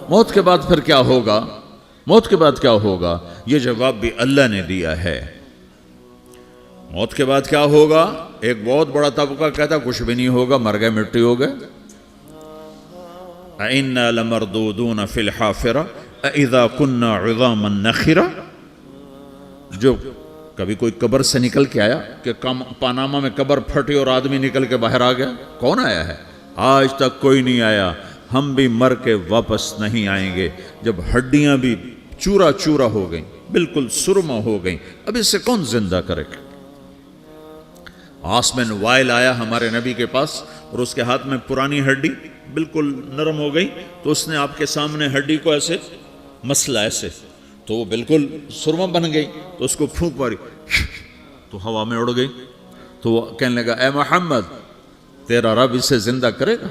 موت کے بعد پھر کیا ہوگا؟ موت کے بعد کیا ہوگا؟ یہ جواب بھی اللہ نے دیا ہے۔ موت کے بعد کیا ہوگا؟ ایک بہت بڑا طبقہ کہتا کچھ بھی نہیں ہوگا، مر گئے، مٹی ہو گئے۔ اِنَّا لَمَرْدُودُونَ فِي الْحَافِرَةِ اِذَا كُنَّا عِظَامًا نَخِرَةً۔ جو کبھی کوئی قبر سے نکل کے آیا کہ پاناما میں قبر پھٹی اور آدمی نکل کے باہر آ گیا؟ کون آیا ہے؟ آج تک کوئی نہیں آیا۔ ہم بھی مر کے واپس نہیں آئیں گے۔ جب ہڈیاں بھی چورا چورا ہو گئیں، بالکل سرما ہو گئیں، اب اس سے کون زندہ کرے گا؟ آسمن وائل آیا ہمارے نبی کے پاس اور اس کے ہاتھ میں پرانی ہڈی بالکل نرم ہو گئی، تو اس نے آپ کے سامنے ہڈی کو ایسے مسلا ایسے، تو وہ بالکل سرما بن گئی، تو اس کو پھونک ماری تو ہوا میں اڑ گئی۔ تو وہ کہنے لگا اے محمد، تیرا رب اسے زندہ کرے گا؟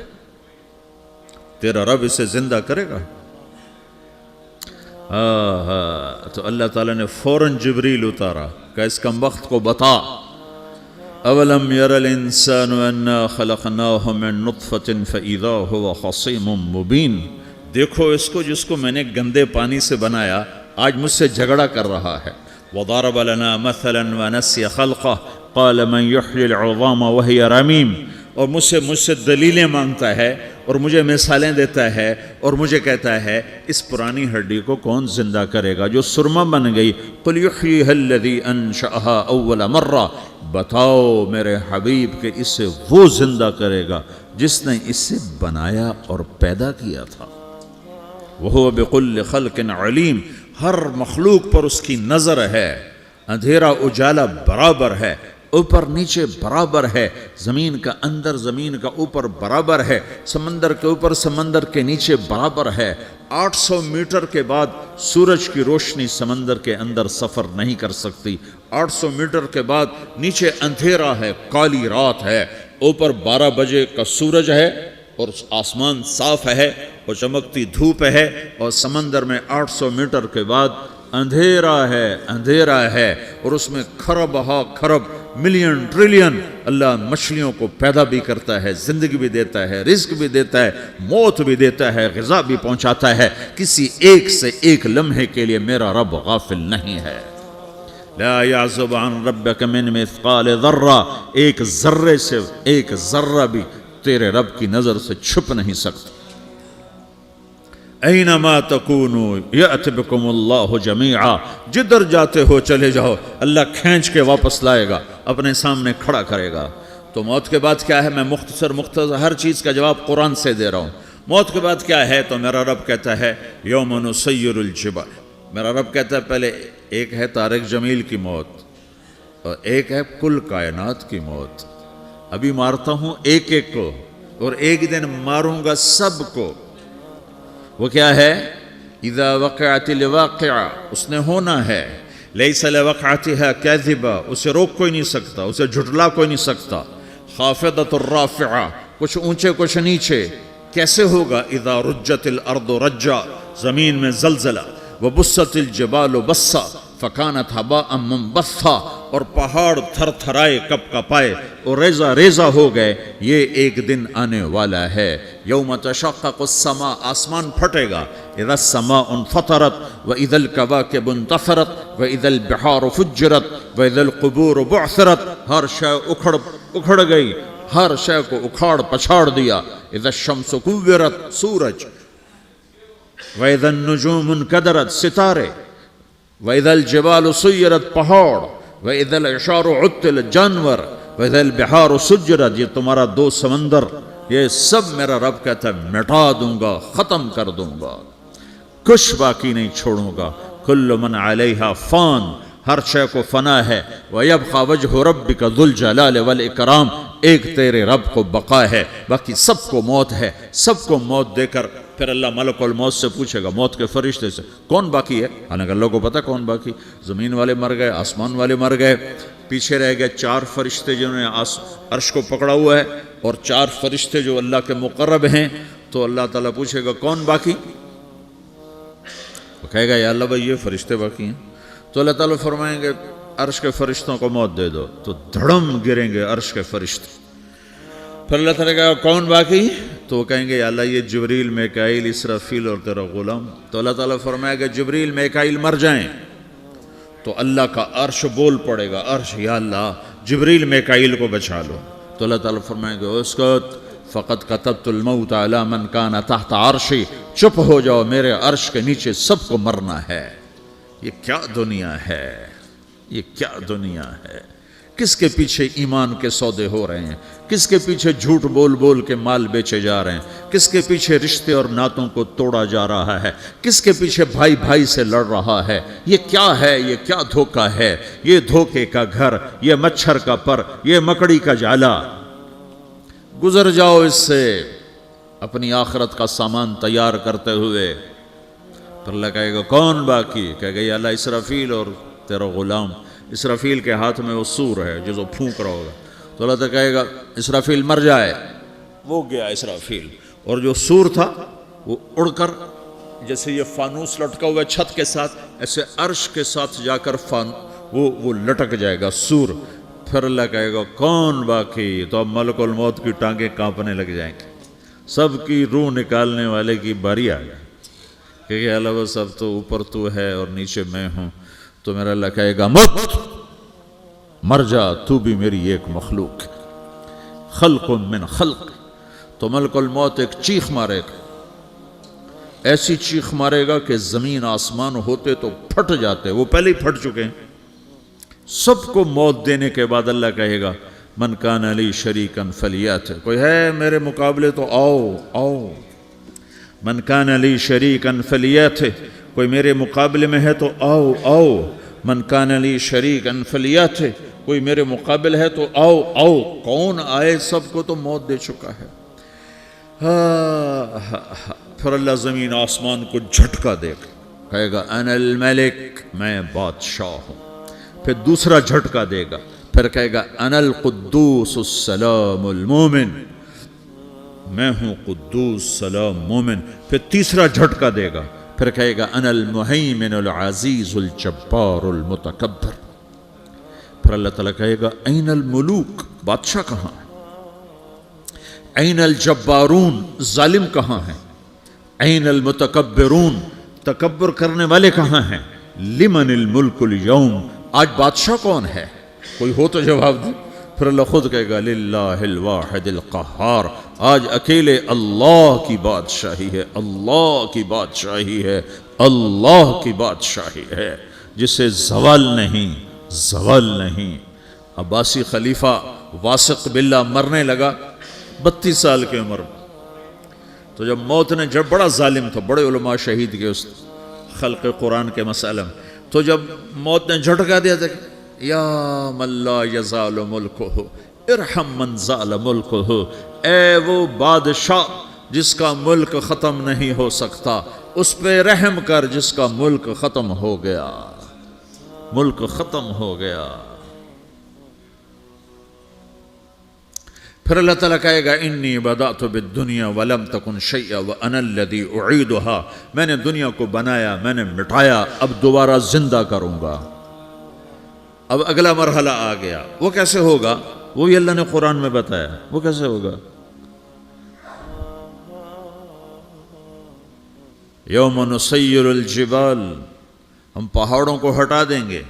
تیرا رب اسے زندہ کرے گا؟ تو اللہ تعالیٰ نے فوراً جبریل اتارا کہ اس کم وقت کو بتا، اولم یر الانسان انا خلقناہ من نطفۃ فاذا هو خصیم مبین۔ دیکھو اس کو جس کو میں نے گندے پانی سے بنایا، آج مجھ سے جھگڑا کر رہا ہے۔ وضرب لنا مثلا ونسی خلقہ قال من یحیی العظام وہی رمیم۔ اور مجھ سے دلیلیں مانگتا ہے اور مجھے مثالیں دیتا ہے اور مجھے کہتا ہے اس پرانی ہڈی کو کون زندہ کرے گا جو سرما بن گئی؟ قل یحییھا الذی انشأھا اول مرہ۔ بتاؤ میرے حبیب کہ اسے وہ زندہ کرے گا جس نے اسے بنایا اور پیدا کیا تھا۔ وہو بکل خلق علیم۔ ہر مخلوق پر اس کی نظر ہے، اندھیرا اجالا برابر ہے، اوپر نیچے برابر ہے، زمین کا اندر زمین کا اوپر برابر ہے، سمندر کے اوپر سمندر کے نیچے برابر ہے۔ 800 میٹر کے بعد سورج کی روشنی سمندر کے اندر سفر نہیں کر سکتی۔ 800 میٹر کے بعد نیچے اندھیرا ہے، کالی رات ہے، اوپر 12 بجے کا سورج ہے اور آسمان صاف ہے اور چمکتی دھوپ ہے، اور سمندر میں 800 میٹر کے بعد اندھیرا ہے اور اس میں کھرب ہا کھرب ملین ٹریلین اللہ مچھلیوں کو پیدا بھی کرتا ہے، زندگی بھی دیتا ہے، رزق بھی دیتا ہے، موت بھی دیتا ہے، غذا بھی پہنچاتا ہے۔ کسی ایک سے ایک لمحے کے لیے میرا رب غافل نہیں ہے۔ لا يعزب عن ربك من مثقال ذرہ، ایک ذرے سے ایک ذرہ بھی تیرے رب کی نظر سے چھپ نہیں سکتا۔ اینما تکونوا یأت بکم اللہ جمیعا، جدھر جاتے ہو چلے جاؤ، اللہ کھینچ کے واپس لائے گا، اپنے سامنے کھڑا کرے گا۔ تو موت کے بعد کیا ہے؟ میں مختصر ہر چیز کا جواب قرآن سے دے رہا ہوں۔ موت کے بعد کیا ہے؟ تو میرا رب کہتا ہے یوم نسیر الجبال۔ میرا رب کہتا ہے پہلے ایک ہے طارق جمیل کی موت اور ایک ہے کل کائنات کی موت۔ ابھی مارتا ہوں ایک ایک کو اور ایک دن ماروں گا سب کو۔ وہ کیا ہے؟ اذا وقعت الواقعہ، اس نے ہونا ہے۔ لیس لوقعتها کاذبہ، اسے روک کوئی نہیں سکتا، اسے جھٹلا کوئی نہیں سکتا۔ خافضۃ الرافعہ، کچھ اونچے کچھ نیچے۔ کیسے ہوگا؟ اذا رجت الارض رجا، زمین میں زلزلہ۔ وبست الجبال بسا فکانت ہباء منبثا، اور پہاڑ تھر تھرائے کپ کپائے اور ریزہ ریزہ ہو گئے۔ یہ ایک دن آنے والا ہے۔ یوم تشقق السماء، آسمان پھٹے گا۔ اذا السماء انفطرت واذا الكواكب انتثرت واذا البحار فجرت واذا القبور بعثرت، ہر شے اکھڑ گئی، ہر شے کو اکھاڑ پچھاڑ دیا۔ اذا الشمس کورت، سورج۔ وَإِذَا النُّجُومُ انْكَدَرَتْ، ستارے۔ وَإِذَا الْجِبَالُ سُيِّرَتْ، پہاڑ۔ وَإِذَا الْعِشَارُ عُطِّلَتْ، جانور۔ وَإِذَا الْبِحَارُ سُجِّرَتْ، یہ تمہارا دو سمندر، یہ سب میرا رب کہتا ہے مٹا دوں گا، ختم کر دوں گا، کچھ باقی نہیں چھوڑوں گا۔ كُلُّ مَنْ عَلَيْهَا فان، ہر شے کو فنا ہے۔ وَيَبْقَى وَجْهُ رَبِّكَ ذُو الْجَلَالِ وَالْإِكْرَامِ، ایک تیرے رب کو بقا ہے، باقی سب کو موت ہے۔ سب کو موت دے کر پھر اللہ ملک الموت سے پوچھے گا، موت کے فرشتے سے، کون باقی ہے؟ حالانکہ اللہ کو پتہ کون باقی۔ زمین والے مر گئے، آسمان والے مر گئے، پیچھے رہ گئے 4 فرشتے جنہوں نے عرش کو پکڑا ہوا ہے، اور 4 فرشتے جو اللہ کے مقرب ہیں۔ تو اللہ تعالیٰ پوچھے گا کون باقی؟ وہ کہے گا یا اللہ بھائی یہ فرشتے باقی ہیں۔ تو اللہ تعالیٰ فرمائیں گے عرش کے فرشتوں کو موت دے دو، تو دھڑم گریں گے عرش کے فرشتے. پھر اللہ تعالیٰ کہا کون باقی؟ تو وہ کہیں گے یا اللہ یہ جبریل، میکائیل، اسرافیل اور تیرا غلام. تو اللہ تعالیٰ فرمائے گا جبریل میکائیل مر جائیں تو اللہ کا عرش بول پڑے گا، عرش یا اللہ جبریل میکائیل کو بچا لو. تو اللہ تعالیٰ فرمائے گا اسکت فقط کتبت الموت علی من کان تحت عرشی، چپ ہو جاؤ، میرے عرش کے نیچے سب کو مرنا ہے. یہ کیا دنیا ہے، یہ کیا دنیا ہے. کس کے پیچھے ایمان کے سودے ہو رہے ہیں، کس کے پیچھے جھوٹ بول بول کے مال بیچے جا رہے ہیں، کس کے پیچھے رشتے اور ناتوں کو توڑا جا رہا ہے، کس کے پیچھے بھائی بھائی سے لڑ رہا ہے. یہ کیا ہے، یہ کیا دھوکہ ہے، یہ دھوکے کا گھر، یہ مچھر کا پر، یہ مکڑی کا جالا. گزر جاؤ اس سے اپنی آخرت کا سامان تیار کرتے ہوئے. پھر اللہ کہے گا کون باقی؟ کہے گا یا اللہ اسرافیل اور تیرا غلام. اسرافیل کے ہاتھ میں وہ سور ہے جو پھونک رہا ہوگا. تو اللہ تعالیٰ کہے گا اسرافیل مر جائے. وہ گیا اسرافیل، اور جو سور تھا وہ اڑ کر جیسے یہ فانوس لٹکا ہوا ہے چھت کے ساتھ، ایسے عرش کے ساتھ جا کر وہ لٹک جائے گا سور. پھر اللہ کہے گا کون باقی؟ تو اب ملک الموت کی ٹانگیں کانپنے لگ جائیں گی، سب کی روح نکالنے والے کی باری آ گئی. کہ اللہ وہ سب تو اوپر تو ہے اور نیچے میں ہوں. تو میرا اللہ کہے گا مت، مر جا، تو بھی میری ایک مخلوق ہے، خلق من خلق. تو ملک الموت ایک چیخ مارے گا، ایسی چیخ مارے گا کہ زمین آسمان ہوتے تو پھٹ جاتے، وہ پہلے ہی پھٹ چکے ہیں. سب کو موت دینے کے بعد اللہ کہے گا من کان لی شریکا فلیات، کوئی ہے میرے مقابلے تو آؤ آؤ. من کان لی شریکا فلیات، کوئی میرے مقابلے میں ہے تو آؤ آؤ. من کان لی شریکا فلیات، کوئی میرے مقابل ہے تو آؤ آؤ. کون آئے؟ سب کو تو موت دے چکا ہے. پھر اللہ زمین آسمان کو جھٹکا دے گا، کہے گا انا الملک، میں بادشاہ ہوں. پھر دوسرا جھٹکا دے گا، پھر کہے گا انا القدوس السلام المومن، میں ہوں قدوس سلام مومن. پھر تیسرا جھٹکا دے گا، پھر کہے گا انا المہیمن العزیز الجبار المتکبر. پھر اللہ تعالیٰ کہے گا این الملوک، بادشاہ کہاں ہے؟ این الجبارون، ظالم کہاں ہیں؟ این المتکبرون، تکبر کرنے والے کہاں ہیں؟ لمن الملک اليوم، آج بادشاہ کون ہے؟ کوئی ہو تو جواب دے. پھر اللہ خود کہے گا للہ الواحد القہار، آج اکیلے اللہ کی بادشاہی ہے، اللہ کی بادشاہی ہے، اللہ کی بادشاہی ہے، جسے زوال نہیں، زوال نہیں. عباسی خلیفہ واثق باللہ مرنے لگا 32 سال کی عمر میں. تو جب موت نے، جب بڑا ظالم تھا، بڑے علماء شہید کے اس خلق قرآن کے مسئلہ میں، تو جب موت نے جھٹکا دیا تھا یا من لا یزال ملکہ ارحم من زال ملکہ، اے وہ بادشاہ جس کا ملک ختم نہیں ہو سکتا، اس پہ رحم کر جس کا ملک ختم ہو گیا، ملک ختم ہو گیا. پھر اللہ تعالیٰ کہے گا انی بدأت بالدنیا ولم تکن شیئا وانا الذی اعیدہا، میں نے دنیا کو بنایا، میں نے مٹایا، اب دوبارہ زندہ کروں گا. اب اگلا مرحلہ آ گیا. وہ کیسے ہوگا؟ وہ بھی اللہ نے قرآن میں بتایا. وہ کیسے ہوگا؟ یوم نسیر الجبال، ہم پہاڑوں کو ہٹا دیں گے،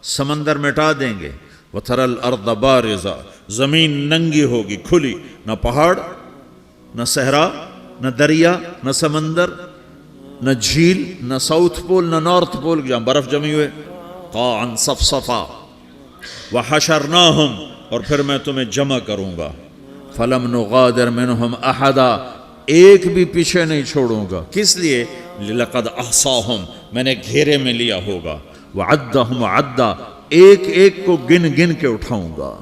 سمندر مٹا دیں گے. وتری الارض بارزہ، زمین ننگی ہوگی، کھلی، نہ پہاڑ، نہ صحرا، نہ دریا، نہ سمندر، نہ جھیل، نہ ساؤتھ پول، نہ نارتھ پول جہاں برف جمی ہوئے. قاعا صفصفا وحشرناہم، اور پھر میں تمہیں جمع کروں گا. فلم نغادر منہم احدا، ایک بھی پیچھے نہیں چھوڑوں گا. کس لیے؟ لقد احصاہم، میں نے گھیرے میں لیا ہوگا. وعدہم عدا، ایک ایک کو گن گن کے اٹھاؤں گا.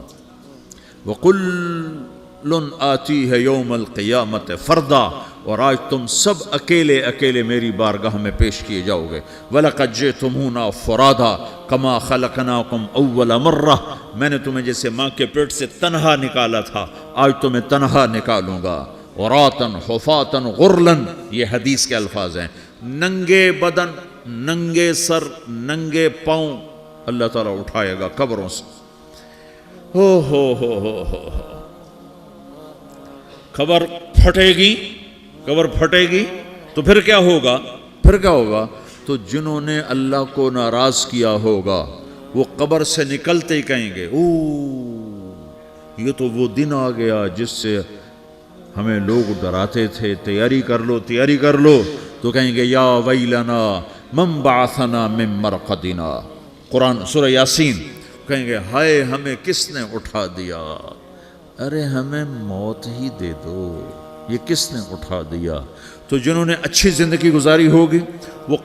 وَقُلٌ آتِيهَ يَوْمَ الْقِيَامَةِ فَرْدًا، اور آج تم سب اکیلے اکیلے میری بارگاہ میں پیش کیے جاؤ گے. وَلَقَدْ جِئْتُمُونَا فُرَادًا كَمَا خَلَقْنَاكُمْ أَوَّلَ مَرَّةٍ، میں نے تمہیں جیسے ماں کے پیٹ سے تنہا نکالا تھا، آج تمہیں تنہا نکالوں گا. عُرَاةً حُفَاةً غُرْلًا، یہ حدیث کے الفاظ ہیں. ننگے بدن، ننگے سر، ننگے پاؤں، اللہ تعالیٰ اٹھائے گا قبروں سے. ہو قبر پھٹے گی تو پھر کیا ہوگا؟ تو جنہوں نے اللہ کو ناراض کیا ہوگا وہ قبر سے نکلتے ہی کہیں گے یہ تو وہ دن آ گیا جس سے ہمیں لوگ ڈراتے تھے، تیاری کر لو. تو کہیں گے یا ویلنا من بعثنا من مرقدنا، قرآن سورہ یاسین. کہیں گے ہائے ہمیں کس نے اٹھا دیا، ارے ہمیں موت ہی دے دو، یہ کس نے اٹھا دیا. تو جنہوں نے اچھی زندگی گزاری ہوگی وہ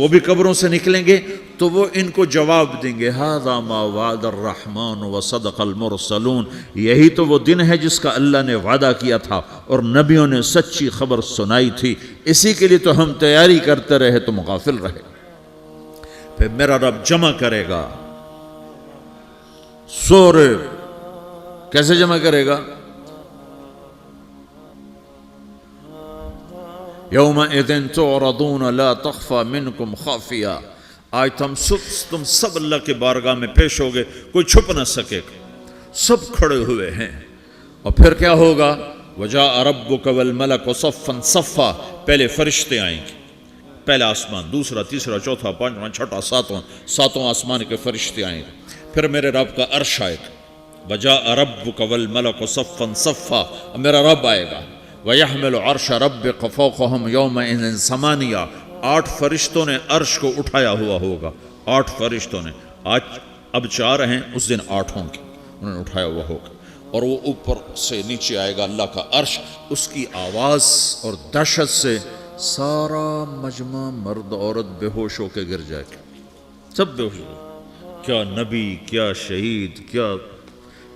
بھی قبروں سے نکلیں گے تو وہ ان کو جواب دیں گے ھذا ما وعد الرحمن وصدق المرسلون، یہی تو وہ دن ہے جس کا اللہ نے وعدہ کیا تھا اور نبیوں نے سچی خبر سنائی تھی، اسی کے لیے تو ہم تیاری کرتے رہے تم غافل رہے. پھر میرا رب جمع کرے گا سورے. کیسے جمع کرے گا؟ یومئذ تعرضون لا تخفى منکم خافیہ. آج تم سب اللہ کے بارگاہ میں پیش ہوگے، کوئی چھپ نہ سکے گا، سب کھڑے ہوئے ہیں. اور پھر کیا ہوگا؟ وجاء ربک والملک صفا صفا. پہلے فرشتے آئیں گے، پہلا آسمان، دوسرا، تیسرا، چوتھا، پانچواں، چھٹا، ساتواں آسمان کے فرشتے آئیں گے. پھر میرے رب کا عرش آئے گا. وجاء ربک والملک صفا صفا. میرا رب آئے گا. وَيَحْمِلُ عَرْشَ رَبِّكَ فَوْقَهُمْ يَوْمَئِذٍ ثَمَانِيَةٌ. 8 فرشتوں نے عرش کو اٹھایا ہوا ہوگا. 8 فرشتوں نے، آج اب 4 ہیں، اس دن 8 ہوں گے، انہوں نے اٹھایا ہوا ہوگا. اور وہ اوپر سے نیچے آئے گا اللہ کا عرش. اس کی آواز اور دہشت سے سارا مجمع مرد عورت بے ہوش ہو کے گر جائے گا، سب بے ہوش ہو. کیا نبی، کیا شہید، کیا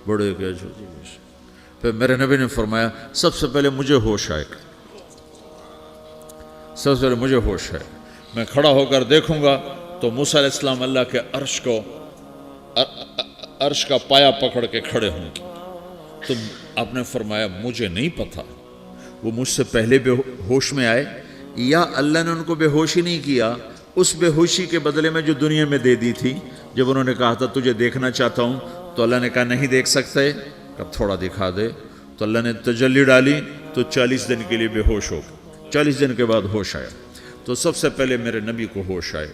بڑے، کیا چھوٹے. پھر میرے نبی نے فرمایا سب سے پہلے مجھے ہوش آئے گا، سب سے پہلے مجھے ہوش ہے. میں کھڑا ہو کر دیکھوں گا تو موسیٰ علیہ السلام اللہ کے عرش کا پایا پکڑ کے کھڑے ہوں گے. تو آپ نے فرمایا مجھے نہیں پتا وہ مجھ سے پہلے بے ہوش میں آئے یا اللہ نے ان کو بے ہوش ہی نہیں کیا، اس بے ہوشی کے بدلے میں جو دنیا میں دے دی تھی. جب انہوں نے کہا تھا تجھے دیکھنا چاہتا ہوں تو اللہ نے کہا نہیں دیکھ سکتے، اب تھوڑا دکھا دے. تو اللہ نے تجلی ڈالی تو 40 دن کے لیے بے ہوش ہو گئے. 40 دن کے بعد ہوش آیا. تو سب سے پہلے میرے نبی کو ہوش آئے،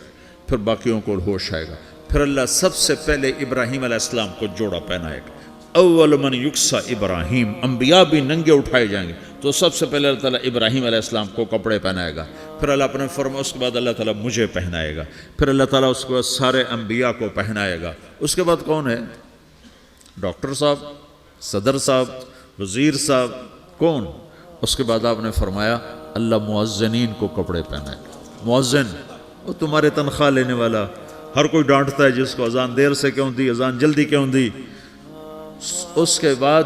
پھر باقیوں کو ہوش آئے گا. پھر اللہ سب سے پہلے ابراہیم علیہ السلام کو جوڑا پہنائے گا. اول من یکسا ابراہیم. انبیاء بھی ننگے اٹھائے جائیں گے تو سب سے پہلے اللہ تعالیٰ ابراہیم علیہ السلام کو کپڑے پہنائے گا. پھر اللہ اپنے فرما اس کے بعد اللہ تعالیٰ مجھے پہنائے گا. پھر اللہ تعالیٰ اس کے بعد سارے انبیاء کو پہنائے گا. اس کے بعد کون ہے؟ ڈاکٹر صاحب، صدر صاحب، وزیر صاحب، کون؟ اس کے بعد آپ نے فرمایا اللہ مؤذنین کو کپڑے پہنائے گا. مؤذن وہ تمہارے تنخواہ لینے والا، ہر کوئی ڈانٹتا ہے جس کو اذان دیر سے کیوں دی، اذان جلدی کیوں دی. اس کے بعد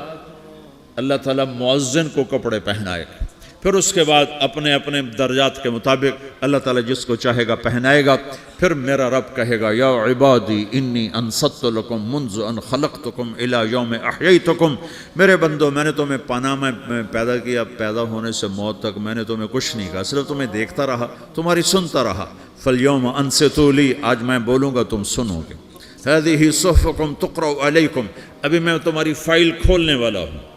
اللہ تعالیٰ مؤذن کو کپڑے پہنائے گا. پھر اس کے بعد اپنے اپنے درجات کے مطابق اللہ تعالیٰ جس کو چاہے گا پہنائے گا. پھر میرا رب کہے گا یا عبادی انی انصت لکم منذ ان خلقتکم الی یوم احییتکم. میرے بندو میں نے تمہیں پاناہ میں پیدا کیا، پیدا ہونے سے موت تک میں نے تمہیں کچھ نہیں کہا، صرف تمہیں دیکھتا رہا، تمہاری سنتا رہا. فالیوم انصتوا لی، آج میں بولوں گا تم سنو گے. ہذہ صحفکم تقرأ علیکم، ابھی میں تمہاری فائل کھولنے والا ہوں.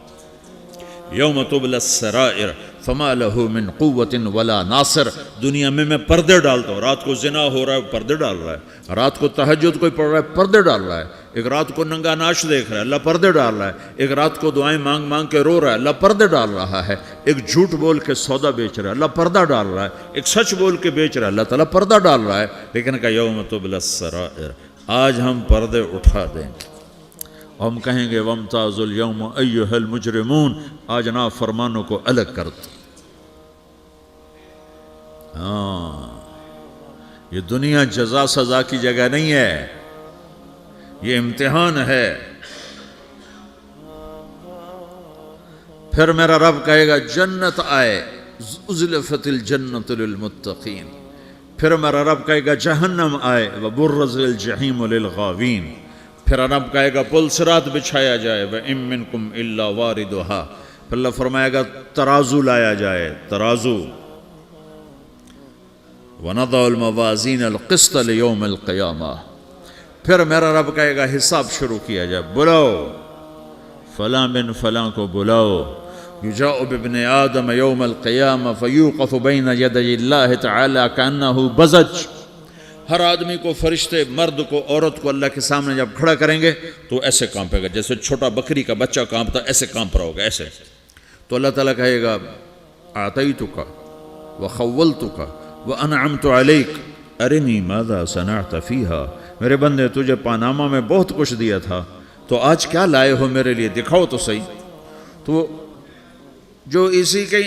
یوم تبلی السرائر فما لہ من قوت ولا ناصر. دنیا میں پردے ڈالتا ہوں. رات کو زنا ہو رہا ہے، پردے ڈال رہا ہے. رات کو تہجد کوئی پڑھ رہا ہے، پردے ڈال رہا ہے. ایک رات کو ننگا ناچ دیکھ رہا ہے، اللہ پردے ڈال رہا ہے. ایک رات کو دعائیں مانگ مانگ کے رو رہا ہے، اللہ پردے ڈال رہا ہے. ایک جھوٹ بول کے سودا بیچ رہا ہے، اللہ پردہ ڈال رہا ہے. ایک سچ بول کے بیچ رہا ہے، اللہ تعالیٰ پردہ ڈال رہا ہے. لیکن کہ یوم تبلی السرائر، آج ہم پردے اٹھا دیں گے. ہم کہیں گے وامتازوا اليوم ایھا المجرمون، آج نافرمانوں کو الگ کر دو. یہ دنیا جزا سزا کی جگہ نہیں ہے، یہ امتحان ہے. پھر میرا رب کہے گا جنت آئے، ازلفت الجنت للمتقین. پھر میرا رب کہے گا جہنم آئے، وبرز الجحیم للغاوین. پھر رب کہے گا پل صراط بچھایا جائے، وَإِن مِّنكُمْ إِلَّا وَارِدُهَا. پھر اللہ فرمائے گا ترازو لایا جائے، ترازو. وَنَضَعُ الْمَوَازِينَ الْقِسْطَ لِيَوْمِ الْقِيَامَةِ. پھر میرا رب کہے گا حساب شروع کیا جائے، بلاؤ فلاں بن فلاں کو بلاؤ، یجاء بابن آدم یوم القیامہ فیوقف بین یدی اللہ تعالی کانہ بزج۔ ہر آدمی کو، فرشتے، مرد کو، عورت کو اللہ کے سامنے جب کھڑا کریں گے تو ایسے کانپے گا جیسے چھوٹا بکری کا بچہ کانپتا، ایسے کانپ رہا ہوگا ایسے۔ تو اللہ تعالیٰ کہے گا اعطیتک وخولتک وانعمت علیک ارنی ماذا صنعت فیہا، میرے بندے تجھے پاناما میں بہت کچھ دیا تھا، تو آج کیا لائے ہو میرے لیے، دکھاؤ تو صحیح۔ تو جو اسی کے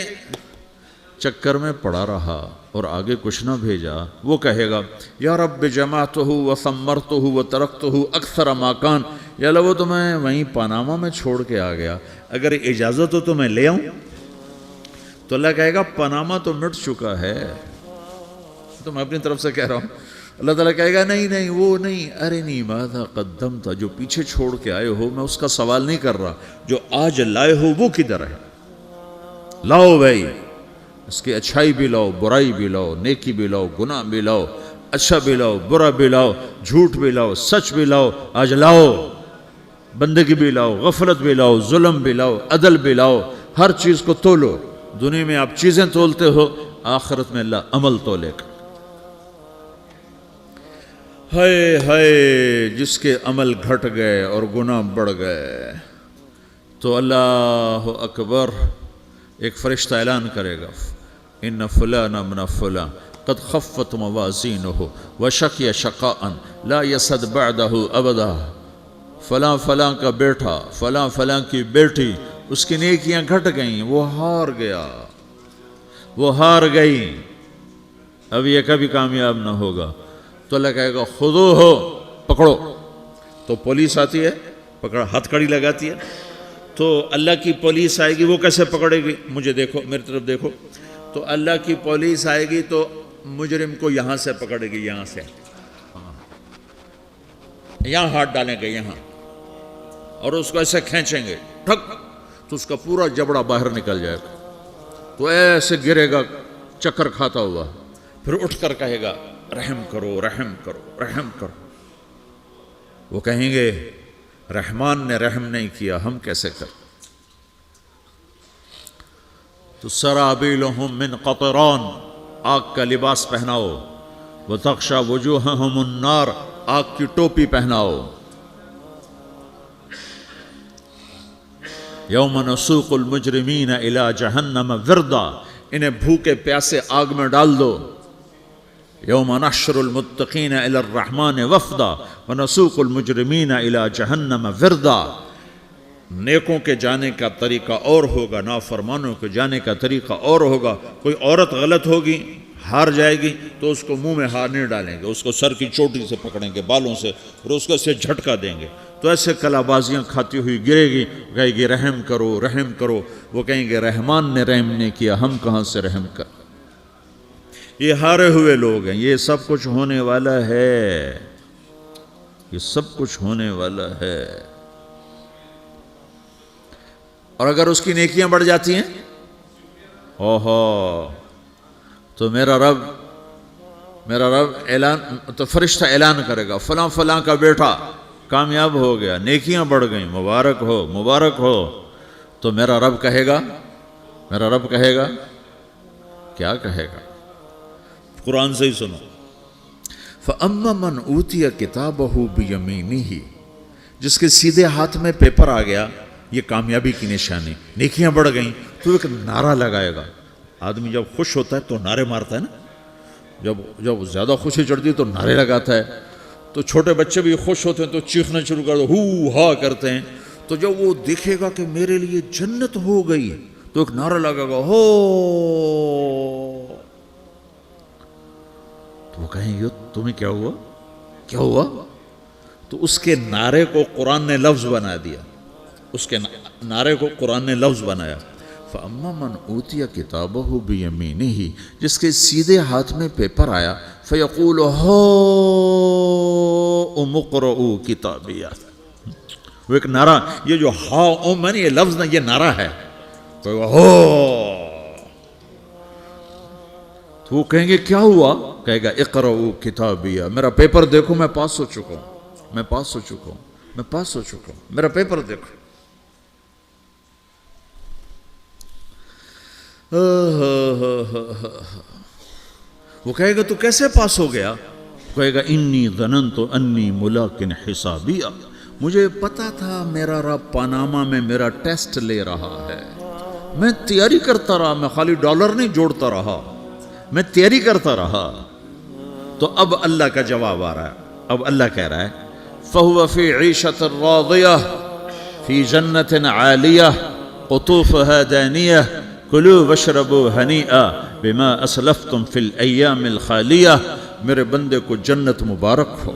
چکر میں پڑا رہا اور آگے کچھ نہ بھیجا، وہ کہے گا یا رب جمعتہ وثمرتہ وترکتہ اکثر ما کان، یا اللہ وہ تو میں وہیں پاناما میں چھوڑ کے آ گیا، اگر اجازت ہو تو میں لے آؤں؟ تو اللہ کہے گا پاناما تو مٹ چکا ہے، تو میں اپنی طرف سے کہہ رہا ہوں۔ اللہ تعالیٰ کہے گا نہیں نہیں وہ نہیں، ارنی ماذا قدمت، جو پیچھے چھوڑ کے آئے ہو میں اس کا سوال نہیں کر رہا، جو آج لائے ہو وہ کدھر ہے، لاؤ بھائی، اس کی اچھائی بھی لاؤ، برائی بھی لاؤ، نیکی بھی لاؤ، گناہ بھی لاؤ، اچھا بھی لاؤ، برا بھی لاؤ، جھوٹ بھی لاؤ، سچ بھی لاؤ، آج لاؤ، بندگی بھی لاؤ، غفلت بھی لاؤ، ظلم بھی لاؤ، عدل بھی لاؤ، ہر چیز کو تولو۔ دنیا میں آپ چیزیں تولتے ہو، آخرت میں اللہ عمل تولے گا۔ ہائے ہائے جس کے عمل گھٹ گئے اور گناہ بڑھ گئے، تو اللہ اکبر، ایک فرشتہ اعلان کرے گا ان فلان من فلان قد خفت موازینہ وشقی شقاء لا یسد بعدہ ابدا، فلاں فلاں کا بیٹا، فلاں فلاں کی بیٹی، اس کی نیکیاں گھٹ گئیں، وہ ہار گیا، وہ ہار گئی، اب یہ کبھی کامیاب نہ ہوگا۔ تو اللہ کہے گا خودو ہو، پکڑو۔ تو پولیس آتی ہے، پکڑا، ہتھ کڑی لگاتی ہے، تو اللہ کی پولیس آئے گی، وہ کیسے پکڑے گی؟ مجھے دیکھو، میری طرف دیکھو۔ تو اللہ کی پولیس آئے گی تو مجرم کو یہاں سے پکڑے گی، یہاں سے، یہاں ہاتھ ڈالیں گے یہاں، اور اس کو ایسے کھینچیں گے، ٹھک، تو اس کا پورا جبڑا باہر نکل جائے گا، تو ایسے گرے گا چکر کھاتا ہوا، پھر اٹھ کر کہے گا رحم کرو، رحم کرو، رحم کرو۔ وہ کہیں گے رحمان نے رحم نہیں کیا، ہم کیسے کر؟ تو سرابیلہم من قطران، آگ کا لباس پہناؤ، وتغشا وجوہہم النار، آگ کی ٹوپی پہناؤ۔ یوم نسوق المجرمین الی جہنم وردا، انہیں بھوکے پیاسے آگ میں ڈال دو۔ یوم نحشر المتقین الی الرحمن وفدا ونسوق المجرمین الی جہنم وردا، نیکوں کے جانے کا طریقہ اور ہوگا، نافرمانوں کے جانے کا طریقہ اور ہوگا۔ کوئی عورت غلط ہوگی، ہار جائے گی، تو اس کو منہ میں ہار نہیں ڈالیں گے، اس کو سر کی چوٹی سے پکڑیں گے، بالوں سے، اور اس کو اسے جھٹکا دیں گے، تو ایسے کلا بازیاں کھاتی ہوئی گرے گی، کہے گی رحم کرو، رحم کرو۔ وہ کہیں گے رحمان نے رحم نہیں کیا، ہم کہاں سے رحم کر؟ یہ ہارے ہوئے لوگ ہیں، یہ سب کچھ ہونے والا ہے، یہ سب کچھ ہونے والا ہے۔ اور اگر اس کی نیکیاں بڑھ جاتی ہیں، اوہو، تو میرا رب اعلان، تو فرشتہ اعلان کرے گا فلاں فلاں کا بیٹا کامیاب ہو گیا، نیکیاں بڑھ گئیں، مبارک ہو، مبارک ہو۔ تو میرا رب کہے گا کیا کہے گا؟ قرآن سے ہی سنو۔ فَأَمَّا مَنْ أُوتِيَ كِتَابَهُ بِيَمِينِهِ، جس کے سیدھے ہاتھ میں پیپر آ گیا، یہ کامیابی کی نشانی، نیکیاں بڑھ گئیں، تو ایک نعرہ لگائے گا۔ آدمی جب خوش ہوتا ہے تو نعرے مارتا ہے نا، جب زیادہ خوشی چڑھتی ہے تو نعرے لگاتا ہے۔ تو چھوٹے بچے بھی خوش ہوتے ہیں تو چیخنا شروع کر دو، ہو ہا کرتے ہیں۔ تو جب وہ دیکھے گا کہ میرے لیے جنت ہو گئی، تو ایک نعرہ لگے گا، ہو، تو وہ کہیں گے تمہیں کیا ہوا، کیا ہوا؟ تو اس کے نعرے کو قرآن نے لفظ بنا دیا، اس کے نعرے کو قرآن نے لفظ بنایا۔ فَأَمَّا مَنْ أُوتِيَ كِتَابَهُ بِيَمِينِهِ، جس کے سیدھے ہاتھ میں پیپر آیا، فَيَقُولُ هَاؤْمُ اقْرَءُوا كِتَابِيَهْ، وہ ایک نعرہ، یہ جو ہاؤم ہے نا، یہ لفظ نہ، یہ نعرہ ہے، تو وہ کہیں گے کیا ہوا؟ کہے گا اقرؤوا کتابیہ، میرا پیپر دیکھو، میں پاس ہو چکا ہوں، میں پاس ہو چکا ہوں، میں پاس ہو چکا ہوں، میرا پیپر دیکھو۔ وہ کہے گا تو کیسے پاس ہو گیا؟ کہے گا انی ظننت انی ملاقٍ حسابیہ، مجھے پتا تھا میرا رب پاناما میں میرا ٹیسٹ لے رہا ہے، میں تیاری کرتا رہا، میں خالی ڈالر نہیں جوڑتا رہا، میں تیاری کرتا رہا۔ تو اب اللہ کا جواب آ رہا ہے، اب اللہ کہہ رہا ہے فَهُوَ فِي عِيشَةٍ رَاضِيَةٍ فِي جَنَّةٍ عَالِيَةٍ قُطُوفُهَا دَانِيَةٌ كُلُوا وَاشْرَبُوا هَنِيئًا بِمَا أَسْلَفْتُمْ فِي الْأَيَّامِ الْخَالِيَةِ، میرے بندے کو جنت مبارک ہو،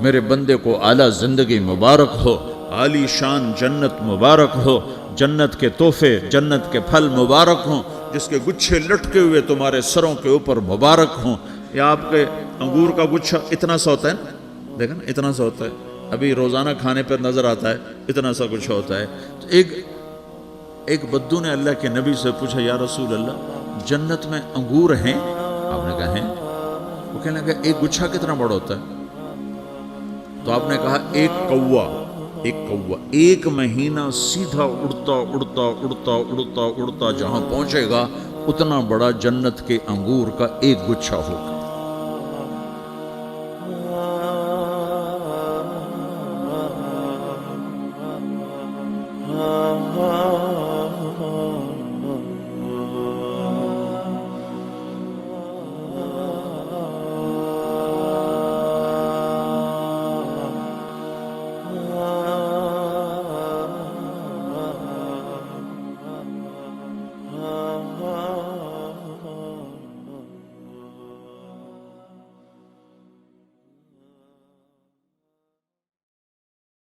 میرے بندے کو اعلیٰ زندگی مبارک ہو، عالی شان جنت مبارک ہو، جنت کے تحفے، جنت کے پھل مبارک ہوں، جس کے گچھے لٹکے ہوئے تمہارے سروں کے اوپر مبارک ہوں۔ یا آپ کے انگور کا گچھا اتنا سا ہوتا ہے نا، دیکھا نا اتنا سا ہوتا ہے، ابھی روزانہ کھانے پر نظر آتا ہے، اتنا سا گچھا ہوتا ہے۔ تو ایک بدو نے اللہ کے نبی سے پوچھا یا رسول اللہ جنت میں انگور ہیں؟ آپ نے کہا ہیں۔ وہ کہنے لگا ایک گچھا کتنا بڑا ہوتا ہے؟ تو آپ نے کہا ایک کوا ایک مہینہ سیدھا اڑتا اڑتا اڑتا اڑتا اڑتا جہاں پہنچے گا اتنا بڑا جنت کے انگور کا ایک گچھا ہوگا۔